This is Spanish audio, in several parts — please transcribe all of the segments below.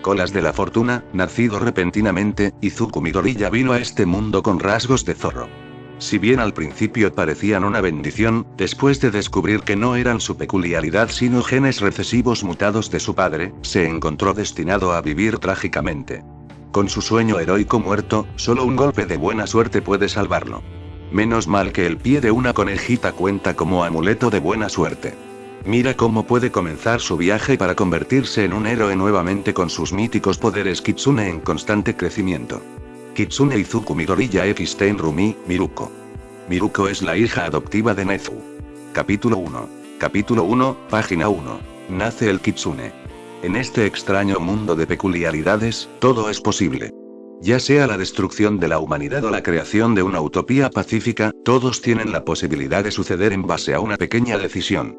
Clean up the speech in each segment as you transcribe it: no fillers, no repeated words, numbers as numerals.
colas de la fortuna, nacido repentinamente, Izuku Midoriya vino a este mundo con rasgos de zorro. Si bien al principio parecían una bendición, después de descubrir que no eran su peculiaridad sino genes recesivos mutados de su padre, se encontró destinado a vivir trágicamente. Con su sueño heroico muerto, solo un golpe de buena suerte puede salvarlo. Menos mal que el pie de una conejita cuenta como amuleto de buena suerte. Mira cómo puede comenzar su viaje para convertirse en un héroe nuevamente con sus míticos poderes Kitsune en constante crecimiento. Kitsune Izuku Midoriya X Tenrumi, Miruko. Miruko es la hija adoptiva de Nezu. Capítulo 1. Capítulo 1, página 1. Nace el Kitsune. En este extraño mundo de peculiaridades, todo es posible. Ya sea la destrucción de la humanidad o la creación de una utopía pacífica, todos tienen la posibilidad de suceder en base a una pequeña decisión.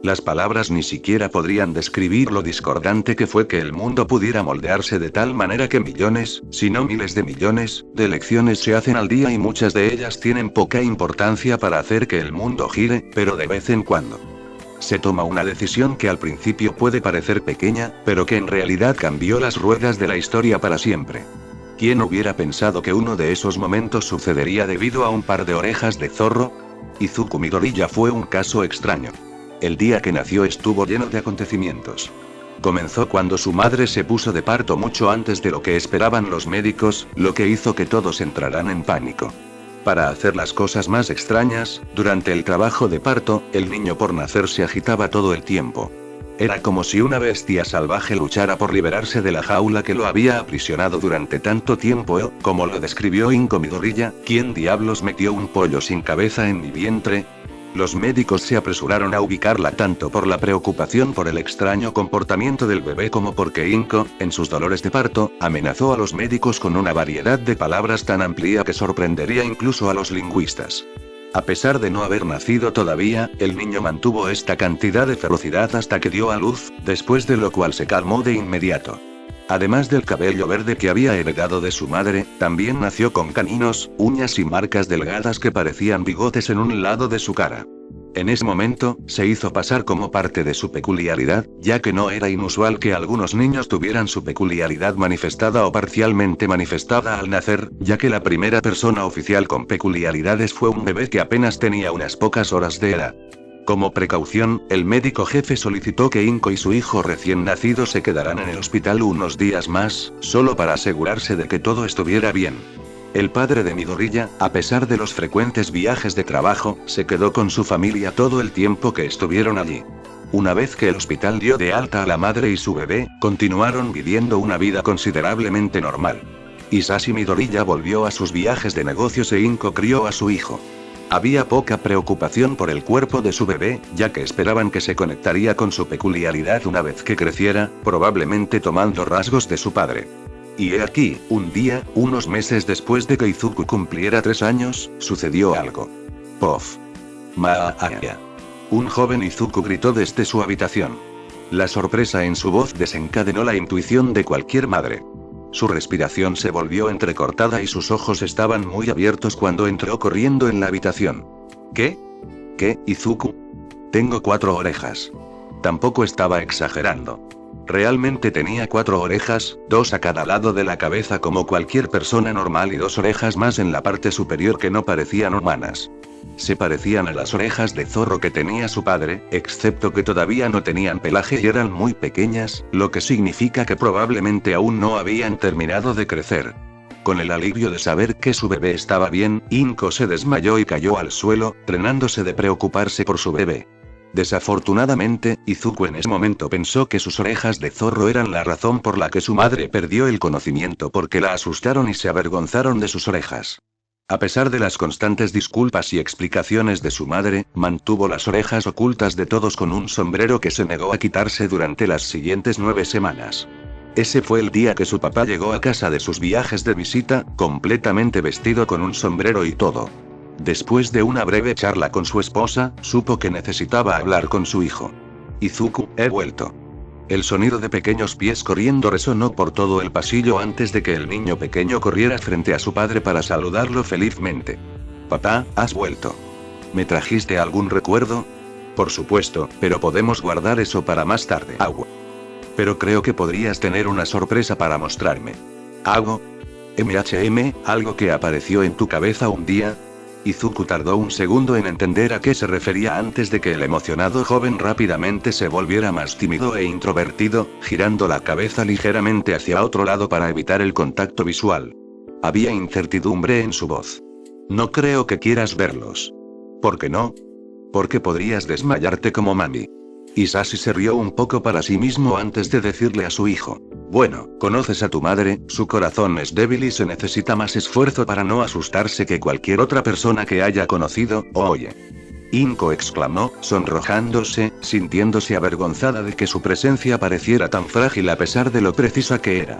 Las palabras ni siquiera podrían describir lo discordante que fue que el mundo pudiera moldearse de tal manera que millones, si no miles de millones, de elecciones se hacen al día y muchas de ellas tienen poca importancia para hacer que el mundo gire, pero de vez en cuando se toma una decisión que al principio puede parecer pequeña, pero que en realidad cambió las ruedas de la historia para siempre. ¿Quién hubiera pensado que uno de esos momentos sucedería debido a un par de orejas de zorro? Izuku Midoriya fue un caso extraño. El día que nació estuvo lleno de acontecimientos. Comenzó cuando su madre se puso de parto mucho antes de lo que esperaban los médicos, lo que hizo que todos entraran en pánico. Para hacer las cosas más extrañas, durante el trabajo de parto, el niño por nacer se agitaba todo el tiempo. Era como si una bestia salvaje luchara por liberarse de la jaula que lo había aprisionado durante tanto tiempo, como lo describió Inko Midoriya. ¿Quién diablos metió un pollo sin cabeza en mi vientre? Los médicos se apresuraron a ubicarla tanto por la preocupación por el extraño comportamiento del bebé como porque Inko, en sus dolores de parto, amenazó a los médicos con una variedad de palabras tan amplia que sorprendería incluso a los lingüistas. A pesar de no haber nacido todavía, el niño mantuvo esta cantidad de ferocidad hasta que dio a luz, después de lo cual se calmó de inmediato. Además del cabello verde que había heredado de su madre, también nació con caninos, uñas y marcas delgadas que parecían bigotes en un lado de su cara. En ese momento, se hizo pasar como parte de su peculiaridad, ya que no era inusual que algunos niños tuvieran su peculiaridad manifestada o parcialmente manifestada al nacer, ya que la primera persona oficial con peculiaridades fue un bebé que apenas tenía unas pocas horas de edad. Como precaución, el médico jefe solicitó que Inko y su hijo recién nacido se quedaran en el hospital unos días más, solo para asegurarse de que todo estuviera bien. El padre de Midoriya, a pesar de los frecuentes viajes de trabajo, se quedó con su familia todo el tiempo que estuvieron allí. Una vez que el hospital dio de alta a la madre y su bebé, continuaron viviendo una vida considerablemente normal. Isashi Midoriya volvió a sus viajes de negocios e Inko crió a su hijo. Había poca preocupación por el cuerpo de su bebé, ya que esperaban que se conectaría con su peculiaridad una vez que creciera, probablemente tomando rasgos de su padre. Y he aquí, un día, unos meses después de que Izuku cumpliera 3 años, sucedió algo. ¡Pof! ¡Maaya! Un joven Izuku gritó desde su habitación. La sorpresa en su voz desencadenó la intuición de cualquier madre. Su respiración se volvió entrecortada y sus ojos estaban muy abiertos cuando entró corriendo en la habitación. ¿Qué? ¿Qué, Izuku? Tengo 4 orejas. Tampoco estaba exagerando. Realmente tenía 4 orejas, 2 a cada lado de la cabeza como cualquier persona normal y 2 orejas más en la parte superior que no parecían humanas. Se parecían a las orejas de zorro que tenía su padre, excepto que todavía no tenían pelaje y eran muy pequeñas, lo que significa que probablemente aún no habían terminado de crecer. Con el alivio de saber que su bebé estaba bien, Inko se desmayó y cayó al suelo, trenándose de preocuparse por su bebé. Desafortunadamente, Izuku en ese momento pensó que sus orejas de zorro eran la razón por la que su madre perdió el conocimiento porque la asustaron y se avergonzaron de sus orejas. A pesar de las constantes disculpas y explicaciones de su madre, mantuvo las orejas ocultas de todos con un sombrero que se negó a quitarse durante las siguientes 9 semanas. Ese fue el día que su papá llegó a casa de sus viajes de visita, completamente vestido con un sombrero y todo. Después de una breve charla con su esposa, supo que necesitaba hablar con su hijo. Izuku, he vuelto. El sonido de pequeños pies corriendo resonó por todo el pasillo antes de que el niño pequeño corriera frente a su padre para saludarlo felizmente. Papá, has vuelto. ¿Me trajiste algún recuerdo? Por supuesto, pero podemos guardar eso para más tarde. Agua. Pero creo que podrías tener una sorpresa para mostrarme. ¿Algo? ¿Algo que apareció en tu cabeza un día? Izuku tardó un segundo en entender a qué se refería antes de que el emocionado joven rápidamente se volviera más tímido e introvertido, girando la cabeza ligeramente hacia otro lado para evitar el contacto visual. Había incertidumbre en su voz. No creo que quieras verlos. ¿Por qué no? Porque podrías desmayarte como mami. Hisashi se rió un poco para sí mismo antes de decirle a su hijo: bueno, conoces a tu madre, su corazón es débil y se necesita más esfuerzo para no asustarse que cualquier otra persona que haya conocido, oye. Inko exclamó, sonrojándose, sintiéndose avergonzada de que su presencia pareciera tan frágil a pesar de lo precisa que era.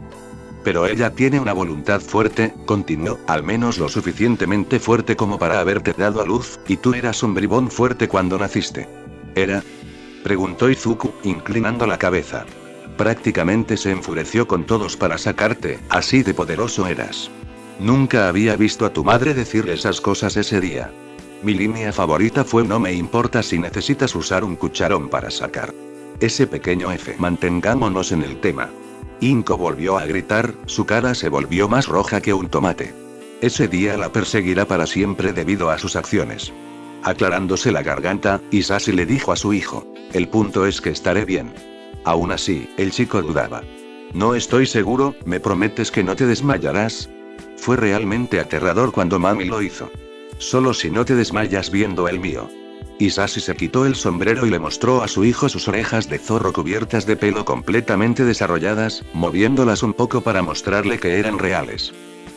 Pero ella tiene una voluntad fuerte, continuó, al menos lo suficientemente fuerte como para haberte dado a luz, y tú eras un bribón fuerte cuando naciste. ¿Era? Preguntó Izuku, inclinando la cabeza. Prácticamente se enfureció con todos para sacarte, así de poderoso eras. Nunca había visto a tu madre decir esas cosas ese día. Mi línea favorita fue: no me importa si necesitas usar un cucharón para sacar ese pequeño F. Mantengámonos en el tema. Inko volvió a gritar, su cara se volvió más roja que un tomate. Ese día la perseguirá para siempre debido a sus acciones. Aclarándose la garganta, Hisashi le dijo a su hijo: el punto es que estaré bien. Aún así, el chico dudaba. No estoy seguro, ¿me prometes que no te desmayarás? Fue realmente aterrador cuando mami lo hizo. Solo si no te desmayas viendo el mío. Hisashi se quitó el sombrero y le mostró a su hijo sus orejas de zorro cubiertas de pelo completamente desarrolladas, moviéndolas un poco para mostrarle que eran reales.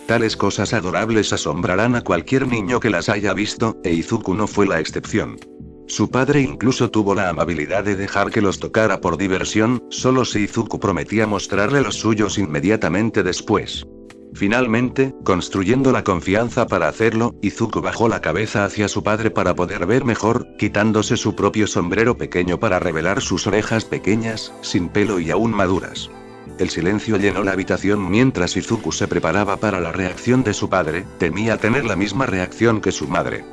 Tales cosas adorables asombrarán a cualquier niño que las haya visto, e Izuku no fue la excepción. Su padre incluso tuvo la amabilidad de dejar que los tocara por diversión, solo si Izuku prometía mostrarle los suyos inmediatamente después. Finalmente, construyendo la confianza para hacerlo, Izuku bajó la cabeza hacia su padre para poder ver mejor, quitándose su propio sombrero pequeño para revelar sus orejas pequeñas, sin pelo y aún maduras. El silencio llenó la habitación mientras Izuku se preparaba para la reacción de su padre, temía tener la misma reacción que su madre.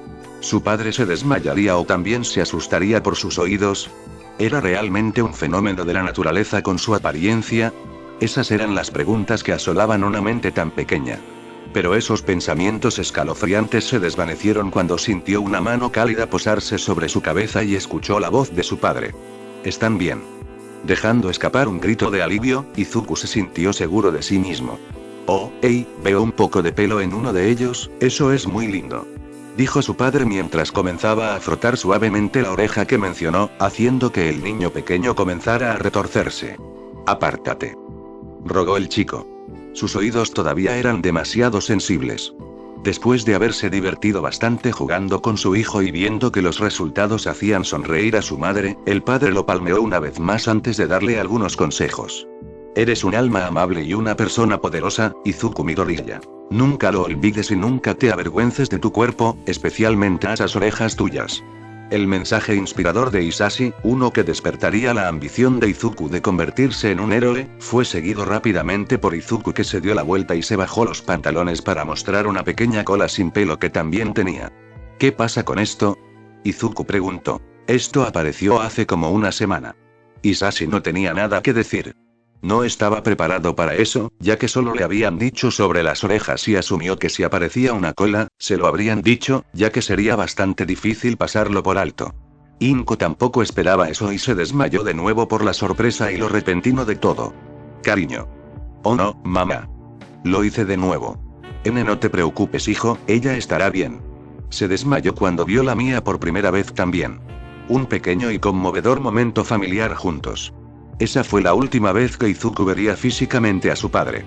¿Su padre se desmayaría o también se asustaría por sus oídos? ¿Era realmente un fenómeno de la naturaleza con su apariencia? Esas eran las preguntas que asolaban una mente tan pequeña. Pero esos pensamientos escalofriantes se desvanecieron cuando sintió una mano cálida posarse sobre su cabeza y escuchó la voz de su padre. ¿Están bien? Dejando escapar un grito de alivio, Izuku se sintió seguro de sí mismo. Oh, hey, veo un poco de pelo en uno de ellos, eso es muy lindo. Dijo su padre mientras comenzaba a frotar suavemente la oreja que mencionó, haciendo que el niño pequeño comenzara a retorcerse. Apártate. Rogó el chico. Sus oídos todavía eran demasiado sensibles. Después de haberse divertido bastante jugando con su hijo y viendo que los resultados hacían sonreír a su madre, el padre lo palmeó una vez más antes de darle algunos consejos. Eres un alma amable y una persona poderosa, Izuku Midoriya. Nunca lo olvides y nunca te avergüences de tu cuerpo, especialmente esas orejas tuyas. El mensaje inspirador de Hisashi, uno que despertaría la ambición de Izuku de convertirse en un héroe, fue seguido rápidamente por Izuku, que se dio la vuelta y se bajó los pantalones para mostrar una pequeña cola sin pelo que también tenía. ¿Qué pasa con esto? Izuku preguntó. Esto apareció hace como una semana. Hisashi no tenía nada que decir. No estaba preparado para eso, ya que solo le habían dicho sobre las orejas y asumió que si aparecía una cola, se lo habrían dicho, ya que sería bastante difícil pasarlo por alto. Inko tampoco esperaba eso y se desmayó de nuevo por la sorpresa y lo repentino de todo. Cariño. Oh no, mamá. Lo hice de nuevo. No te preocupes, hijo, ella estará bien. Se desmayó cuando vio la mía por primera vez también. Un pequeño y conmovedor momento familiar juntos. Esa fue la última vez que Izuku vería físicamente a su padre.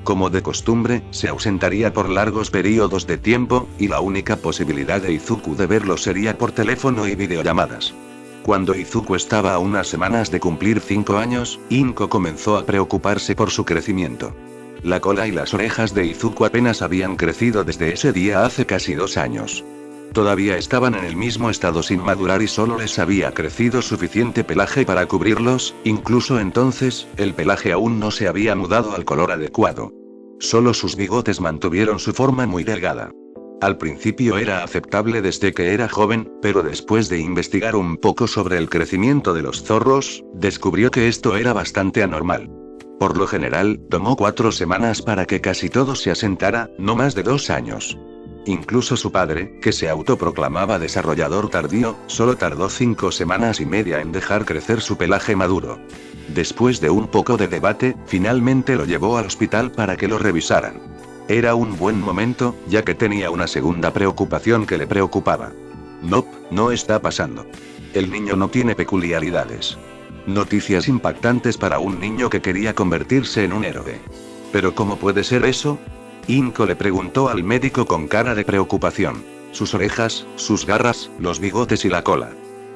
Como de costumbre, se ausentaría por largos periodos de tiempo, y la única posibilidad de Izuku de verlo sería por teléfono y videollamadas. Cuando Izuku estaba a unas semanas de cumplir 5 años, Inko comenzó a preocuparse por su crecimiento. La cola y las orejas de Izuku apenas habían crecido desde ese día hace casi 2 años. Todavía estaban en el mismo estado sin madurar y solo les había crecido suficiente pelaje para cubrirlos, incluso entonces, el pelaje aún no se había mudado al color adecuado. Solo sus bigotes mantuvieron su forma muy delgada. Al principio era aceptable desde que era joven, pero después de investigar un poco sobre el crecimiento de los zorros, descubrió que esto era bastante anormal. Por lo general, tomó 4 semanas para que casi todo se asentara, no más de 2 años. Incluso su padre, que se autoproclamaba desarrollador tardío, solo tardó 5 semanas y media en dejar crecer su pelaje maduro. Después de un poco de debate, finalmente lo llevó al hospital para que lo revisaran. Era un buen momento, ya que tenía una segunda preocupación que le preocupaba. Nope, no está pasando. El niño no tiene peculiaridades. Noticias impactantes para un niño que quería convertirse en un héroe. ¿Pero cómo puede ser eso? Inco le preguntó al médico con cara de preocupación. Sus orejas, sus garras, los bigotes y la cola.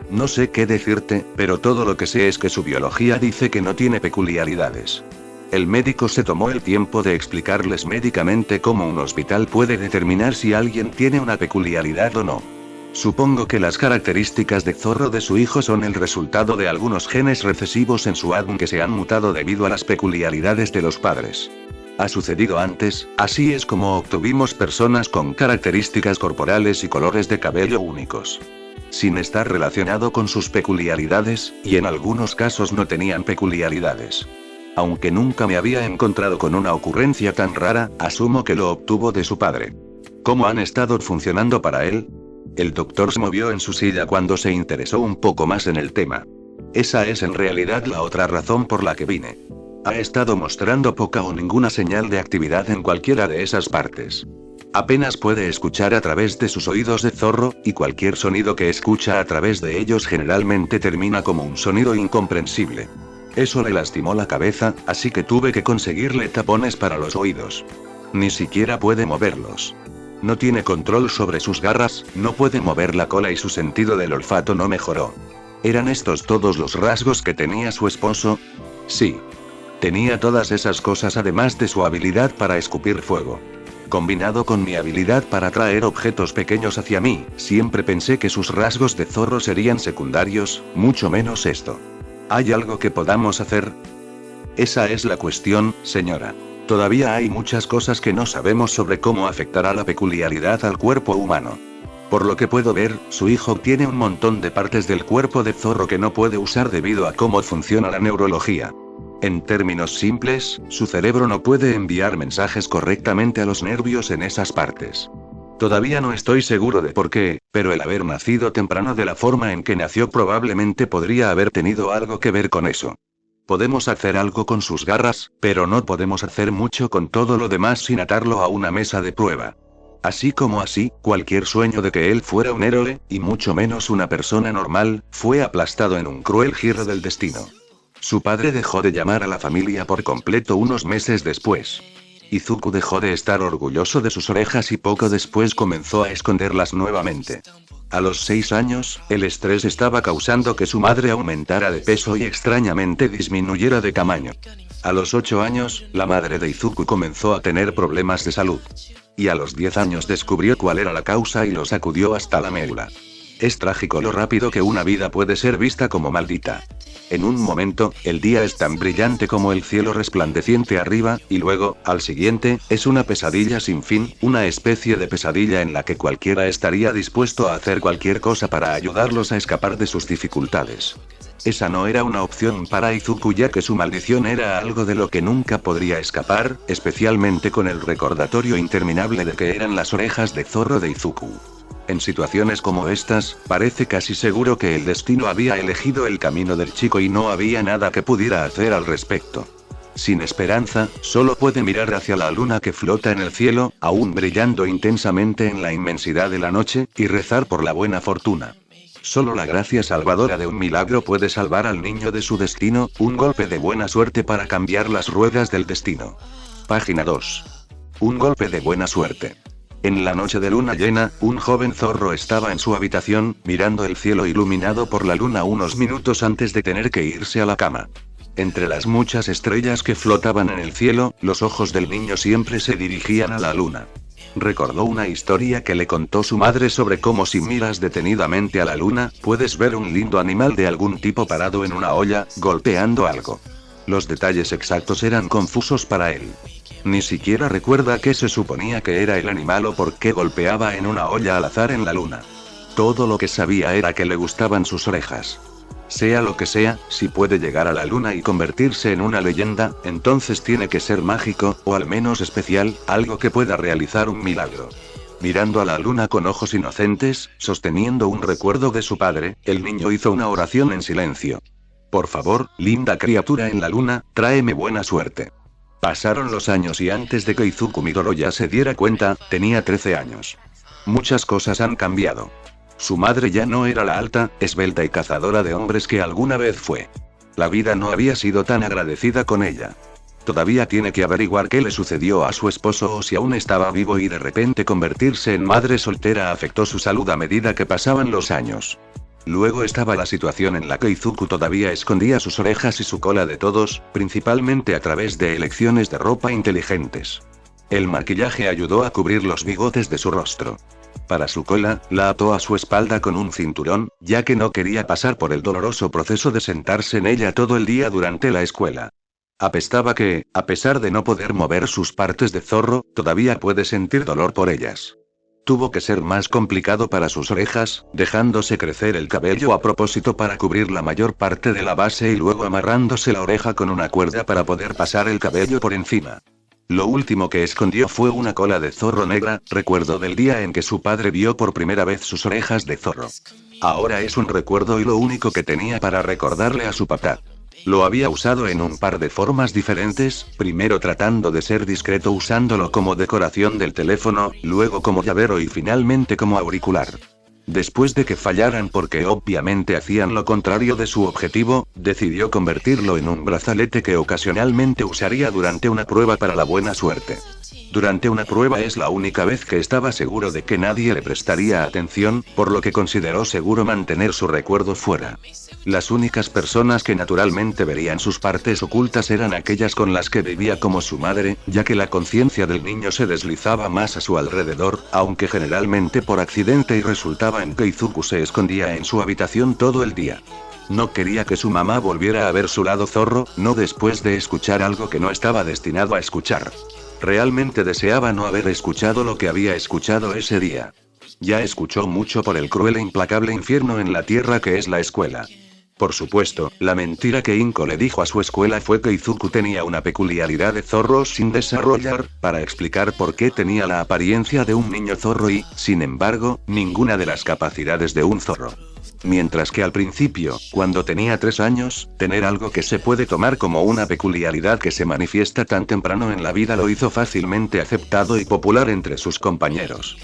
No sé qué decirte, pero todo lo que sé es que su biología dice que no tiene peculiaridades. El médico se tomó el tiempo de explicarles médicamente cómo un hospital puede determinar si alguien tiene una peculiaridad o no. Supongo que las características de zorro de su hijo son el resultado de algunos genes recesivos en su ADN que se han mutado debido a las peculiaridades de los padres. Ha sucedido antes, así es como obtuvimos personas con características corporales y colores de cabello únicos. Sin estar relacionado con sus peculiaridades, y en algunos casos no tenían peculiaridades. Aunque nunca me había encontrado con una ocurrencia tan rara, asumo que lo obtuvo de su padre. ¿Cómo han estado funcionando para él? El doctor se movió en su silla cuando se interesó un poco más en el tema. Esa es en realidad la otra razón por la que vine. Ha estado mostrando poca o ninguna señal de actividad en cualquiera de esas partes. Apenas puede escuchar a través de sus oídos de zorro, y cualquier sonido que escucha a través de ellos generalmente termina como un sonido incomprensible. Eso le lastimó la cabeza, así que tuve que conseguirle tapones para los oídos. Ni siquiera puede moverlos. No tiene control sobre sus garras, no puede mover la cola y su sentido del olfato no mejoró. ¿Eran estos todos los rasgos que tenía su esposo? Sí. Tenía todas esas cosas además de su habilidad para escupir fuego. Combinado con mi habilidad para traer objetos pequeños hacia mí, siempre pensé que sus rasgos de zorro serían secundarios, mucho menos esto. ¿Hay algo que podamos hacer? Esa es la cuestión, señora. Todavía hay muchas cosas que no sabemos sobre cómo afectará la peculiaridad al cuerpo humano. Por lo que puedo ver, su hijo tiene un montón de partes del cuerpo de zorro que no puede usar debido a cómo funciona la neurología. En términos simples, su cerebro no puede enviar mensajes correctamente a los nervios en esas partes. Todavía no estoy seguro de por qué, pero el haber nacido temprano de la forma en que nació probablemente podría haber tenido algo que ver con eso. Podemos hacer algo con sus garras, pero no podemos hacer mucho con todo lo demás sin atarlo a una mesa de prueba. Así como así, cualquier sueño de que él fuera un héroe, y mucho menos una persona normal, fue aplastado en un cruel giro del destino. Su padre dejó de llamar a la familia por completo unos meses después. Izuku dejó de estar orgulloso de sus orejas y poco después comenzó a esconderlas nuevamente. A los 6 años, el estrés estaba causando que su madre aumentara de peso y extrañamente disminuyera de tamaño. A los 8 años, la madre de Izuku comenzó a tener problemas de salud. Y a los 10 años descubrió cuál era la causa y lo sacudió hasta la médula. Es trágico lo rápido que una vida puede ser vista como maldita. En un momento, el día es tan brillante como el cielo resplandeciente arriba, y luego, al siguiente, es una pesadilla sin fin, una especie de pesadilla en la que cualquiera estaría dispuesto a hacer cualquier cosa para ayudarlos a escapar de sus dificultades. Esa no era una opción para Izuku ya que su maldición era algo de lo que nunca podría escapar, especialmente con el recordatorio interminable de que eran las orejas de zorro de Izuku. En situaciones como estas, parece casi seguro que el destino había elegido el camino del chico y no había nada que pudiera hacer al respecto. Sin esperanza, solo puede mirar hacia la luna que flota en el cielo, aún brillando intensamente en la inmensidad de la noche, y rezar por la buena fortuna. Solo la gracia salvadora de un milagro puede salvar al niño de su destino, un golpe de buena suerte para cambiar las ruedas del destino. Página 2. Un golpe de buena suerte. En la noche de luna llena, un joven zorro estaba en su habitación, mirando el cielo iluminado por la luna unos minutos antes de tener que irse a la cama. Entre las muchas estrellas que flotaban en el cielo, los ojos del niño siempre se dirigían a la luna. Recordó una historia que le contó su madre sobre cómo si miras detenidamente a la luna, puedes ver un lindo animal de algún tipo parado en una olla, golpeando algo. Los detalles exactos eran confusos para él. Ni siquiera recuerda qué se suponía que era el animal o por qué golpeaba en una olla al azar en la luna. Todo lo que sabía era que le gustaban sus orejas. Sea lo que sea, si puede llegar a la luna y convertirse en una leyenda, entonces tiene que ser mágico, o al menos especial, algo que pueda realizar un milagro. Mirando a la luna con ojos inocentes, sosteniendo un recuerdo de su padre, el niño hizo una oración en silencio. Por favor, linda criatura en la luna, tráeme buena suerte. Pasaron los años y antes de que Izuku Midoriya se diera cuenta, tenía 13 años. Muchas cosas han cambiado. Su madre ya no era la alta, esbelta y cazadora de hombres que alguna vez fue. La vida no había sido tan agradecida con ella. Todavía tiene que averiguar qué le sucedió a su esposo o si aún estaba vivo y de repente convertirse en madre soltera afectó su salud a medida que pasaban los años. Luego estaba la situación en la que Izuku todavía escondía sus orejas y su cola de todos, principalmente a través de elecciones de ropa inteligentes. El maquillaje ayudó a cubrir los bigotes de su rostro. Para su cola, la ató a su espalda con un cinturón, ya que no quería pasar por el doloroso proceso de sentarse en ella todo el día durante la escuela. Apestaba que, a pesar de no poder mover sus partes de zorro, todavía puede sentir dolor por ellas. Tuvo que ser más complicado para sus orejas, dejándose crecer el cabello a propósito para cubrir la mayor parte de la base y luego amarrándose la oreja con una cuerda para poder pasar el cabello por encima. Lo último que escondió fue una cola de zorro negra, recuerdo del día en que su padre vio por primera vez sus orejas de zorro. Ahora es un recuerdo y lo único que tenía para recordarle a su papá. Lo había usado en un par de formas diferentes, primero tratando de ser discreto usándolo como decoración del teléfono, luego como llavero y finalmente como auricular. Después de que fallaran porque obviamente hacían lo contrario de su objetivo, decidió convertirlo en un brazalete que ocasionalmente usaría durante una prueba para la buena suerte. Durante una prueba es la única vez que estaba seguro de que nadie le prestaría atención, por lo que consideró seguro mantener su recuerdo fuera. Las únicas personas que naturalmente verían sus partes ocultas eran aquellas con las que vivía como su madre, ya que la conciencia del niño se deslizaba más a su alrededor, aunque generalmente por accidente y resultaba en que Izuku se escondía en su habitación todo el día. No quería que su mamá volviera a ver su lado zorro, no después de escuchar algo que no estaba destinado a escuchar. Realmente deseaba no haber escuchado lo que había escuchado ese día. Ya escuchó mucho por el cruel e implacable infierno en la tierra que es la escuela. Por supuesto, la mentira que Inko le dijo a su escuela fue que Izuku tenía una peculiaridad de zorro sin desarrollar, para explicar por qué tenía la apariencia de un niño zorro y, sin embargo, ninguna de las capacidades de un zorro. Mientras que al principio, cuando tenía 3 años, tener algo que se puede tomar como una peculiaridad que se manifiesta tan temprano en la vida lo hizo fácilmente aceptado y popular entre sus compañeros.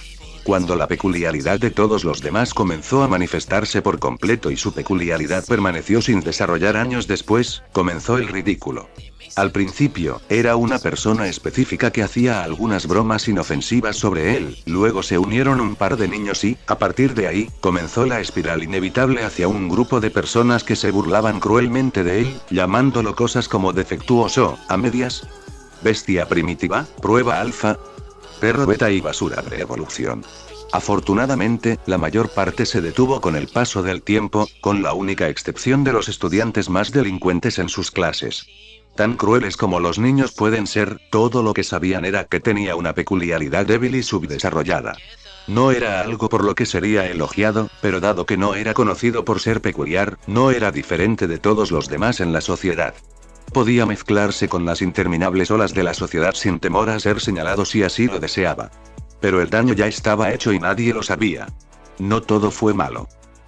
Cuando la peculiaridad de todos los demás comenzó a manifestarse por completo y su peculiaridad permaneció sin desarrollar años después, comenzó el ridículo. Al principio, era una persona específica que hacía algunas bromas inofensivas sobre él, luego se unieron un par de niños y, a partir de ahí, comenzó la espiral inevitable hacia un grupo de personas que se burlaban cruelmente de él, llamándolo cosas como defectuoso, a medias, bestia primitiva, prueba alfa, perro beta y basura de evolución. Afortunadamente, la mayor parte se detuvo con el paso del tiempo, con la única excepción de los estudiantes más delincuentes en sus clases. Tan crueles como los niños pueden ser, todo lo que sabían era que tenía una peculiaridad débil y subdesarrollada. No era algo por lo que sería elogiado, pero dado que no era conocido por ser peculiar, no era diferente de todos los demás en la sociedad. Podía mezclarse con las interminables olas de la sociedad sin temor a ser señalado si así lo deseaba. Pero el daño ya estaba hecho y nadie lo sabía. No todo fue malo.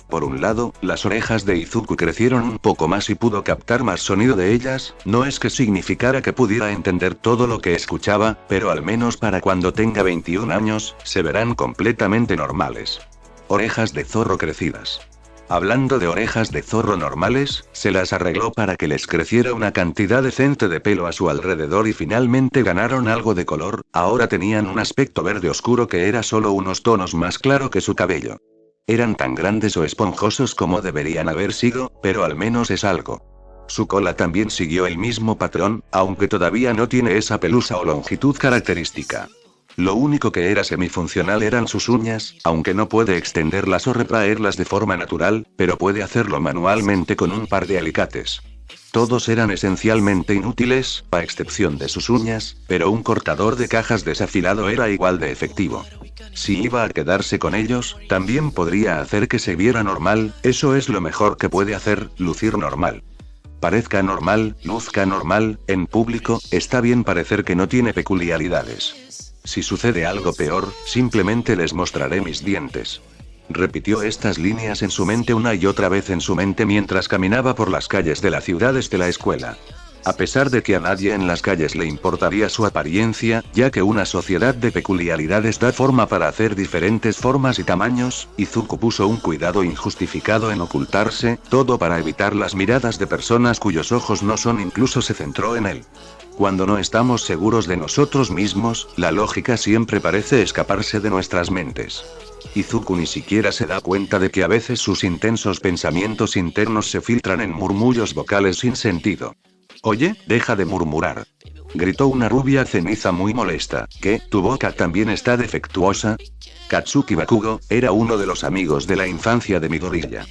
Por un lado, las orejas de Izuku crecieron un poco más y pudo captar más sonido de ellas, no es que significara que pudiera entender todo lo que escuchaba, pero al menos para cuando tenga 21 años, se verán completamente normales. Orejas de zorro crecidas. Hablando de orejas de zorro normales, se las arregló para que les creciera una cantidad decente de pelo a su alrededor y finalmente ganaron algo de color, ahora tenían un aspecto verde oscuro que era solo unos tonos más claro que su cabello. Eran tan grandes o esponjosos como deberían haber sido, pero al menos es algo. Su cola también siguió el mismo patrón, aunque todavía no tiene esa pelusa o longitud característica. Lo único que era semifuncional eran sus uñas, aunque no puede extenderlas o retraerlas de forma natural, pero puede hacerlo manualmente con un par de alicates. Todos eran esencialmente inútiles, a excepción de sus uñas, pero un cortador de cajas desafilado era igual de efectivo. Si iba a quedarse con ellos, también podría hacer que se viera normal, eso es lo mejor que puede hacer, lucir normal. Parezca normal, luzca normal, en público, está bien parecer que no tiene peculiaridades. Si sucede algo peor, simplemente les mostraré mis dientes. Repitió estas líneas en su mente una y otra vez en su mente mientras caminaba por las calles de la ciudad desde la escuela. A pesar de que a nadie en las calles le importaría su apariencia, ya que una sociedad de peculiaridades da forma para hacer diferentes formas y tamaños, Izuku puso un cuidado injustificado en ocultarse, todo para evitar las miradas de personas cuyos ojos no son, incluso se centró en él. Cuando no estamos seguros de nosotros mismos, la lógica siempre parece escaparse de nuestras mentes. Izuku ni siquiera se da cuenta de que a veces sus intensos pensamientos internos se filtran en murmullos vocales sin sentido. Oye, deja de murmurar. Gritó una rubia ceniza muy molesta. ¿Qué? ¿Tu boca también está defectuosa? Katsuki Bakugo era uno de los amigos de la infancia de Midoriya.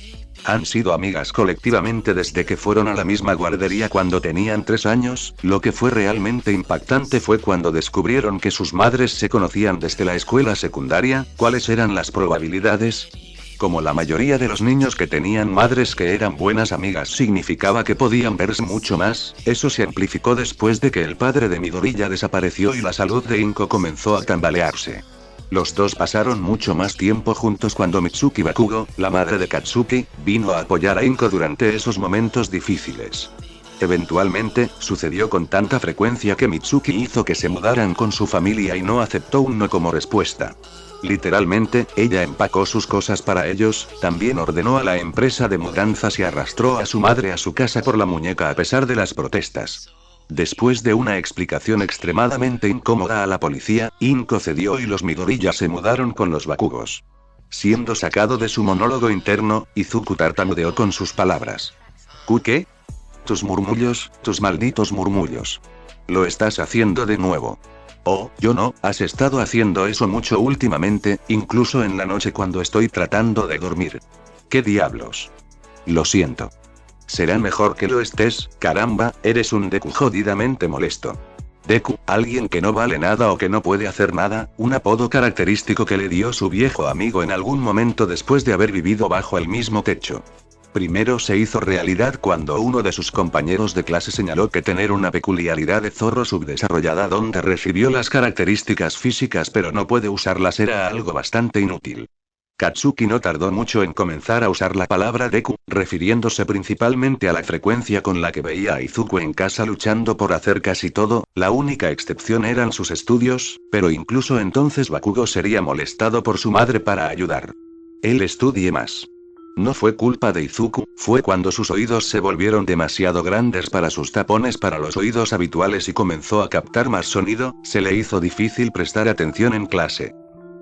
Han sido amigas colectivamente desde que fueron a la misma guardería cuando tenían 3 años, lo que fue realmente impactante fue cuando descubrieron que sus madres se conocían desde la escuela secundaria. ¿Cuáles eran las probabilidades? Como la mayoría de los niños que tenían madres que eran buenas amigas significaba que podían verse mucho más, eso se amplificó después de que el padre de Midoriya desapareció y la salud de Inko comenzó a tambalearse. Los dos pasaron mucho más tiempo juntos cuando Mitsuki Bakugo, la madre de Katsuki, vino a apoyar a Inko durante esos momentos difíciles. Eventualmente, sucedió con tanta frecuencia que Mitsuki hizo que se mudaran con su familia y no aceptó un no como respuesta. Literalmente, ella empacó sus cosas para ellos, también ordenó a la empresa de mudanzas y arrastró a su madre a su casa por la muñeca a pesar de las protestas. Después de una explicación extremadamente incómoda a la policía, Inko cedió y los Midoriya se mudaron con los Bakugos. Siendo sacado de su monólogo interno, Izuku tartamudeó con sus palabras. ¿Qué? Tus murmullos, tus malditos murmullos. Lo estás haciendo de nuevo. Oh, yo no, has estado haciendo eso mucho últimamente, incluso en la noche cuando estoy tratando de dormir. ¿Qué diablos? Lo siento. Será mejor que lo estés, caramba, eres un Deku jodidamente molesto. Deku, alguien que no vale nada o que no puede hacer nada, un apodo característico que le dio su viejo amigo en algún momento después de haber vivido bajo el mismo techo. Primero se hizo realidad cuando uno de sus compañeros de clase señaló que tener una peculiaridad de zorro subdesarrollada donde recibió las características físicas pero no puede usarlas era algo bastante inútil. Katsuki no tardó mucho en comenzar a usar la palabra Deku, refiriéndose principalmente a la frecuencia con la que veía a Izuku en casa luchando por hacer casi todo, la única excepción eran sus estudios, pero incluso entonces Bakugo sería molestado por su madre para ayudar. Él estudie más. No fue culpa de Izuku, fue cuando sus oídos se volvieron demasiado grandes para sus tapones para los oídos habituales y comenzó a captar más sonido, se le hizo difícil prestar atención en clase.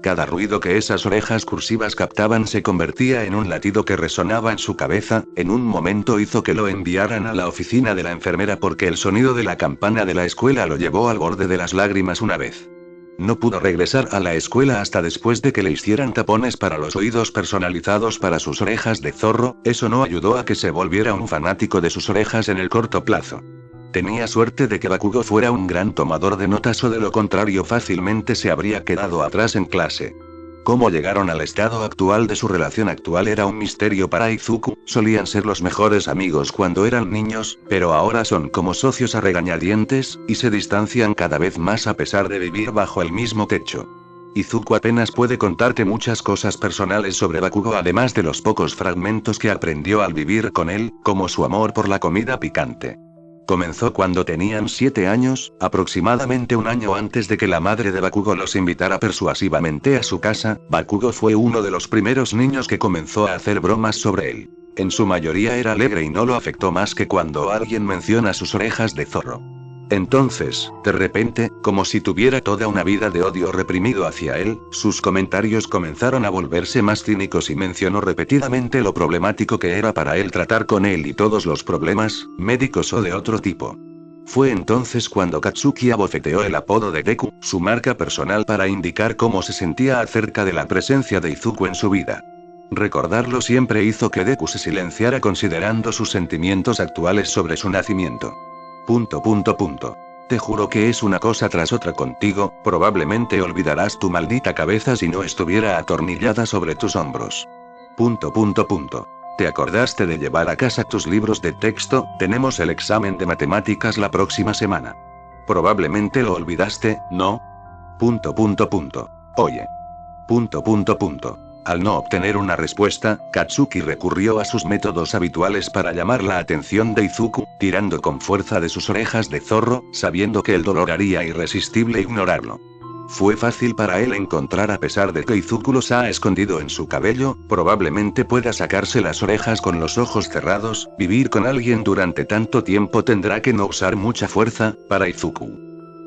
Cada ruido que esas orejas cursivas captaban se convertía en un latido que resonaba en su cabeza, en un momento hizo que lo enviaran a la oficina de la enfermera porque el sonido de la campana de la escuela lo llevó al borde de las lágrimas una vez. No pudo regresar a la escuela hasta después de que le hicieran tapones para los oídos personalizados para sus orejas de zorro, eso no ayudó a que se volviera un fanático de sus orejas en el corto plazo. Tenía suerte de que Bakugo fuera un gran tomador de notas o de lo contrario fácilmente se habría quedado atrás en clase. Cómo llegaron al estado actual de su relación actual era un misterio para Izuku, solían ser los mejores amigos cuando eran niños, pero ahora son como socios a regañadientes, y se distancian cada vez más a pesar de vivir bajo el mismo techo. Izuku apenas puede contarte muchas cosas personales sobre Bakugo además de los pocos fragmentos que aprendió al vivir con él, como su amor por la comida picante. Comenzó cuando tenían 7 años, aproximadamente un año antes de que la madre de Bakugo los invitara persuasivamente a su casa. Bakugo fue uno de los primeros niños que comenzó a hacer bromas sobre él. En su mayoría era alegre y no lo afectó más que cuando alguien menciona sus orejas de zorro. Entonces, de repente, como si tuviera toda una vida de odio reprimido hacia él, sus comentarios comenzaron a volverse más cínicos y mencionó repetidamente lo problemático que era para él tratar con él y todos los problemas, médicos o de otro tipo. Fue entonces cuando Katsuki abofeteó el apodo de Deku, su marca personal para indicar cómo se sentía acerca de la presencia de Izuku en su vida. Recordarlo siempre hizo que Deku se silenciara considerando sus sentimientos actuales sobre su nacimiento. Te juro que es una cosa tras otra contigo, probablemente olvidarás tu maldita cabeza si no estuviera atornillada sobre tus hombros. ¿Te acordaste de llevar a casa tus libros de texto? Tenemos el examen de matemáticas la próxima semana. Probablemente lo olvidaste, ¿no? Oye. Al no obtener una respuesta, Katsuki recurrió a sus métodos habituales para llamar la atención de Izuku, tirando con fuerza de sus orejas de zorro, sabiendo que el dolor haría irresistible ignorarlo. Fue fácil para él encontrar, a pesar de que Izuku los ha escondido en su cabello, probablemente pueda sacarse las orejas con los ojos cerrados. Vivir con alguien durante tanto tiempo tendrá que no usar mucha fuerza, para Izuku.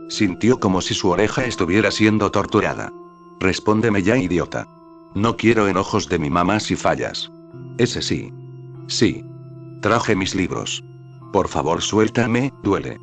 Sintió como si su oreja estuviera siendo torturada. Respóndeme ya, idiota. No quiero enojos de mi mamá si fallas. Ese sí. Sí. Traje mis libros. Por favor, suéltame, duele.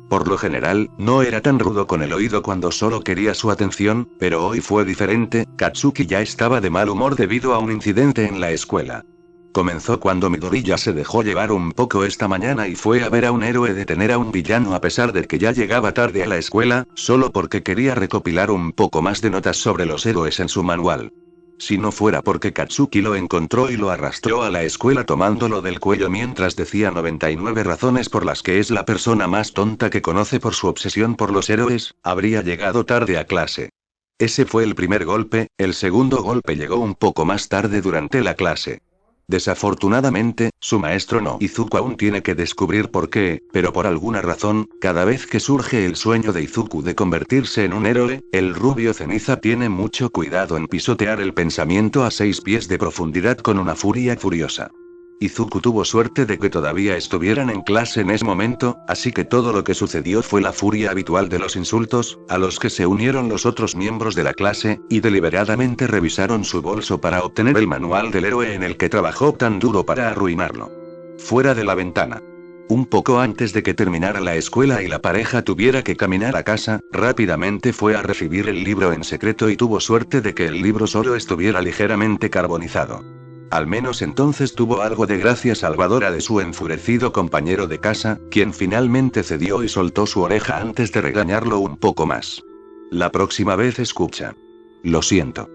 Por lo general, no era tan rudo con el oído cuando solo quería su atención, pero hoy fue diferente. Katsuki ya estaba de mal humor debido a un incidente en la escuela. Comenzó cuando Midoriya se dejó llevar un poco esta mañana y fue a ver a un héroe detener a un villano a pesar de que ya llegaba tarde a la escuela, solo porque quería recopilar un poco más de notas sobre los héroes en su manual. Si no fuera porque Katsuki lo encontró y lo arrastró a la escuela tomándolo del cuello mientras decía 99 razones por las que es la persona más tonta que conoce por su obsesión por los héroes, habría llegado tarde a clase. Ese fue el primer golpe, el segundo golpe llegó un poco más tarde durante la clase. Desafortunadamente, su maestro no. Izuku aún tiene que descubrir por qué, pero por alguna razón, cada vez que surge el sueño de Izuku de convertirse en un héroe, el rubio ceniza tiene mucho cuidado en pisotear el pensamiento a 6 pies de profundidad con una furia furiosa. Izuku tuvo suerte de que todavía estuvieran en clase en ese momento, así que todo lo que sucedió fue la furia habitual de los insultos, a los que se unieron los otros miembros de la clase, y deliberadamente revisaron su bolso para obtener el manual del héroe en el que trabajó tan duro para arruinarlo. Fuera de la ventana. Un poco antes de que terminara la escuela y la pareja tuviera que caminar a casa, rápidamente fue a recibir el libro en secreto y tuvo suerte de que el libro solo estuviera ligeramente carbonizado. Al menos entonces tuvo algo de gracia salvadora de su enfurecido compañero de casa, quien finalmente cedió y soltó su oreja antes de regañarlo un poco más. La próxima vez escucha. Lo siento.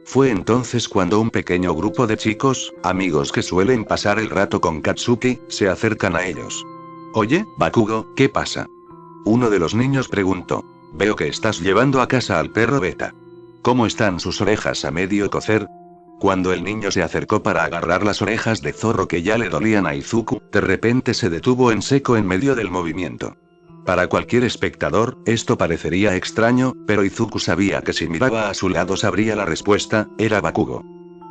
Fue entonces cuando un pequeño grupo de chicos, amigos que suelen pasar el rato con Katsuki, se acercan a ellos. Oye, Bakugo, ¿qué pasa? Uno de los niños preguntó. Veo que estás llevando a casa al perro Beta. ¿Cómo están sus orejas a medio cocer? Cuando el niño se acercó para agarrar las orejas de zorro que ya le dolían a Izuku, de repente se detuvo en seco en medio del movimiento. Para cualquier espectador, esto parecería extraño, pero Izuku sabía que si miraba a su lado sabría la respuesta, era Bakugo.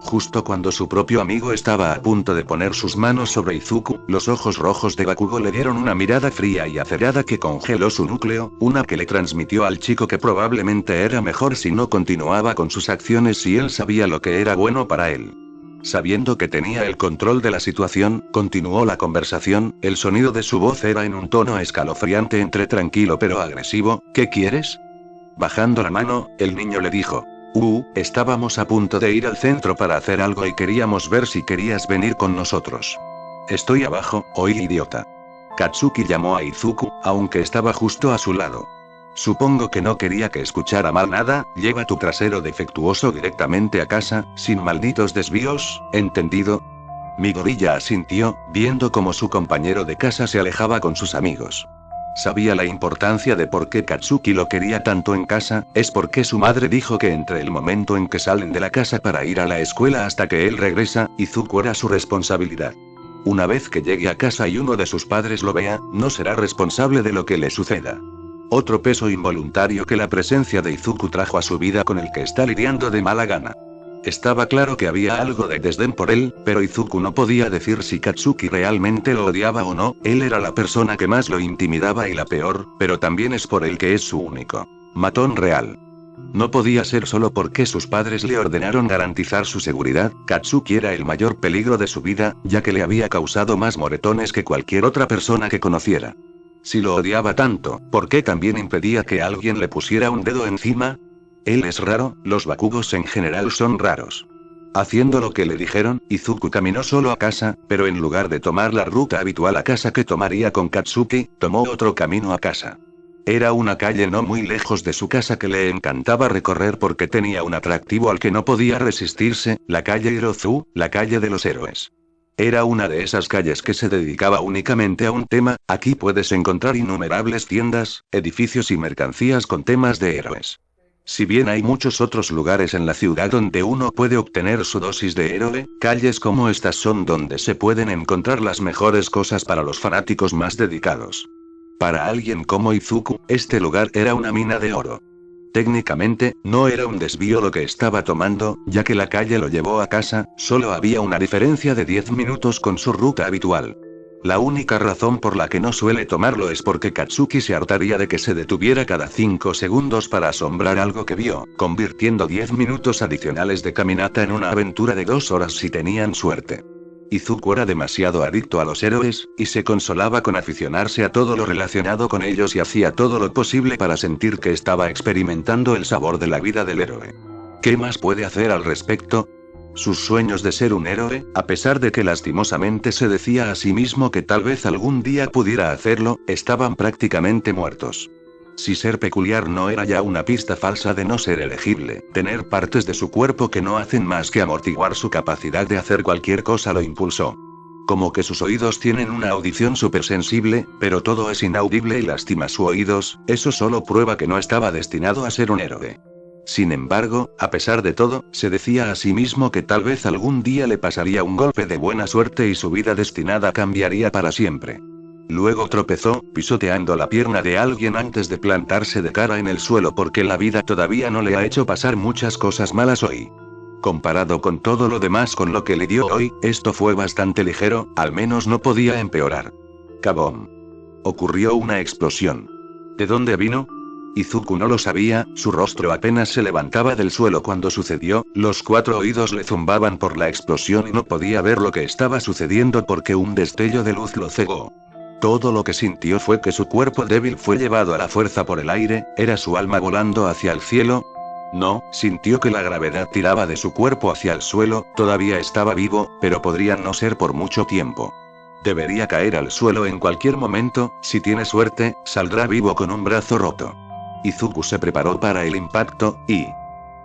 Justo cuando su propio amigo estaba a punto de poner sus manos sobre Izuku, los ojos rojos de Bakugo le dieron una mirada fría y acerada que congeló su núcleo, una que le transmitió al chico que probablemente era mejor si no continuaba con sus acciones si él sabía lo que era bueno para él. Sabiendo que tenía el control de la situación, continuó la conversación, el sonido de su voz era en un tono escalofriante entre tranquilo pero agresivo. ¿Qué quieres? Bajando la mano, el niño le dijo. Estábamos a punto de ir al centro para hacer algo y queríamos ver si querías venir con nosotros. Estoy abajo, oí idiota. Katsuki llamó a Izuku, aunque estaba justo a su lado. Supongo que no quería que escuchara mal nada, lleva tu trasero defectuoso directamente a casa, sin malditos desvíos, ¿entendido? Midoriya asintió, viendo cómo su compañero de casa se alejaba con sus amigos. Sabía la importancia de por qué Katsuki lo quería tanto en casa, es porque su madre dijo que entre el momento en que salen de la casa para ir a la escuela hasta que él regresa, Izuku era su responsabilidad. Una vez que llegue a casa y uno de sus padres lo vea, no será responsable de lo que le suceda. Otro peso involuntario que la presencia de Izuku trajo a su vida con el que está lidiando de mala gana. Estaba claro que había algo de desdén por él, pero Izuku no podía decir si Katsuki realmente lo odiaba o no, él era la persona que más lo intimidaba y la peor, pero también es por él que es su único matón real. No podía ser solo porque sus padres le ordenaron garantizar su seguridad, Katsuki era el mayor peligro de su vida, ya que le había causado más moretones que cualquier otra persona que conociera. Si lo odiaba tanto, ¿por qué también impedía que alguien le pusiera un dedo encima? Él es raro, los Bakugos en general son raros. Haciendo lo que le dijeron, Izuku caminó solo a casa, pero en lugar de tomar la ruta habitual a casa que tomaría con Katsuki, tomó otro camino a casa. Era una calle no muy lejos de su casa que le encantaba recorrer porque tenía un atractivo al que no podía resistirse, la calle Hirozu, la calle de los héroes. Era una de esas calles que se dedicaba únicamente a un tema. Aquí puedes encontrar innumerables tiendas, edificios y mercancías con temas de héroes. Si bien hay muchos otros lugares en la ciudad donde uno puede obtener su dosis de héroe, calles como estas son donde se pueden encontrar las mejores cosas para los fanáticos más dedicados. Para alguien como Izuku, este lugar era una mina de oro. Técnicamente, no era un desvío lo que estaba tomando, ya que la calle lo llevó a casa, solo había una diferencia de 10 minutos con su ruta habitual. La única razón por la que no suele tomarlo es porque Katsuki se hartaría de que se detuviera cada 5 segundos para asombrar algo que vio, convirtiendo 10 minutos adicionales de caminata en una aventura de 2 horas si tenían suerte. Izuku era demasiado adicto a los héroes, y se consolaba con aficionarse a todo lo relacionado con ellos y hacía todo lo posible para sentir que estaba experimentando el sabor de la vida del héroe. ¿Qué más puede hacer al respecto? Sus sueños de ser un héroe, a pesar de que lastimosamente se decía a sí mismo que tal vez algún día pudiera hacerlo, estaban prácticamente muertos. Si ser peculiar no era ya una pista falsa de no ser elegible, tener partes de su cuerpo que no hacen más que amortiguar su capacidad de hacer cualquier cosa lo impulsó. Como que sus oídos tienen una audición supersensible, pero todo es inaudible y lastima sus oídos, eso solo prueba que no estaba destinado a ser un héroe. Sin embargo, a pesar de todo, se decía a sí mismo que tal vez algún día le pasaría un golpe de buena suerte y su vida destinada cambiaría para siempre. Luego tropezó, pisoteando la pierna de alguien antes de plantarse de cara en el suelo porque la vida todavía no le ha hecho pasar muchas cosas malas hoy. Comparado con todo lo demás con lo que le dio hoy, esto fue bastante ligero, al menos no podía empeorar. ¡Kabom! Ocurrió una explosión. ¿De dónde vino? Izuku no lo sabía, su rostro apenas se levantaba del suelo cuando sucedió, los 4 oídos le zumbaban por la explosión y no podía ver lo que estaba sucediendo porque un destello de luz lo cegó. Todo lo que sintió fue que su cuerpo débil fue llevado a la fuerza por el aire, era su alma volando hacia el cielo. No, sintió que la gravedad tiraba de su cuerpo hacia el suelo, todavía estaba vivo, pero podría no ser por mucho tiempo. Debería caer al suelo en cualquier momento, si tiene suerte, saldrá vivo con un brazo roto. Izuku se preparó para el impacto, y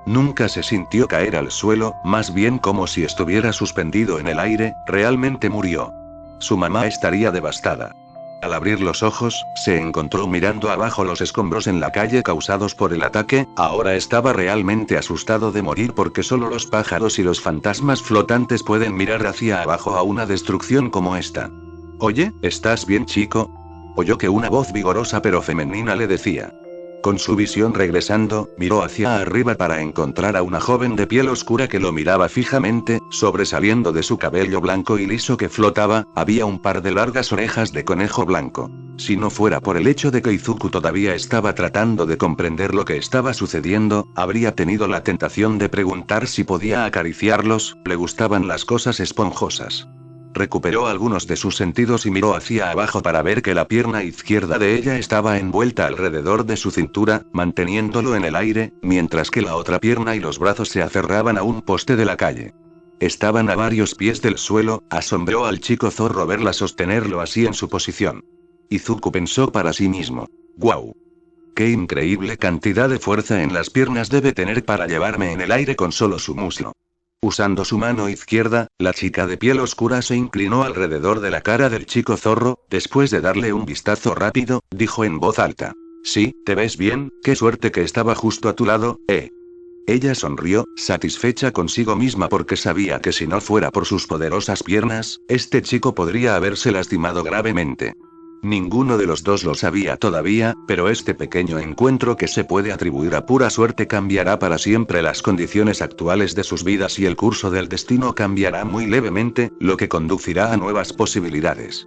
nunca se sintió caer al suelo, más bien como si estuviera suspendido en el aire, realmente murió. Su mamá estaría devastada. Al abrir los ojos, se encontró mirando abajo los escombros en la calle causados por el ataque, ahora estaba realmente asustado de morir porque solo los pájaros y los fantasmas flotantes pueden mirar hacia abajo a una destrucción como esta. Oye, ¿estás bien, chico? Oyó que una voz vigorosa pero femenina le decía. Con su visión regresando, miró hacia arriba para encontrar a una joven de piel oscura que lo miraba fijamente, sobresaliendo de su cabello blanco y liso que flotaba, había un par de largas orejas de conejo blanco. Si no fuera por el hecho de que Izuku todavía estaba tratando de comprender lo que estaba sucediendo, habría tenido la tentación de preguntar si podía acariciarlos, le gustaban las cosas esponjosas. Recuperó algunos de sus sentidos y miró hacia abajo para ver que la pierna izquierda de ella estaba envuelta alrededor de su cintura, manteniéndolo en el aire, mientras que la otra pierna y los brazos se aferraban a un poste de la calle. Estaban a varios pies del suelo, asombró al chico zorro verla sostenerlo así en su posición. Izuku pensó para sí mismo. ¡Guau! ¡Qué increíble cantidad de fuerza en las piernas debe tener para llevarme en el aire con solo su muslo! Usando su mano izquierda, la chica de piel oscura se inclinó alrededor de la cara del chico zorro, después de darle un vistazo rápido, dijo en voz alta. Sí, ¿te ves bien? Qué suerte que estaba justo a tu lado, ¿eh? Ella sonrió, satisfecha consigo misma porque sabía que si no fuera por sus poderosas piernas, este chico podría haberse lastimado gravemente. Ninguno de los dos lo sabía todavía, pero este pequeño encuentro que se puede atribuir a pura suerte cambiará para siempre las condiciones actuales de sus vidas y el curso del destino cambiará muy levemente, lo que conducirá a nuevas posibilidades.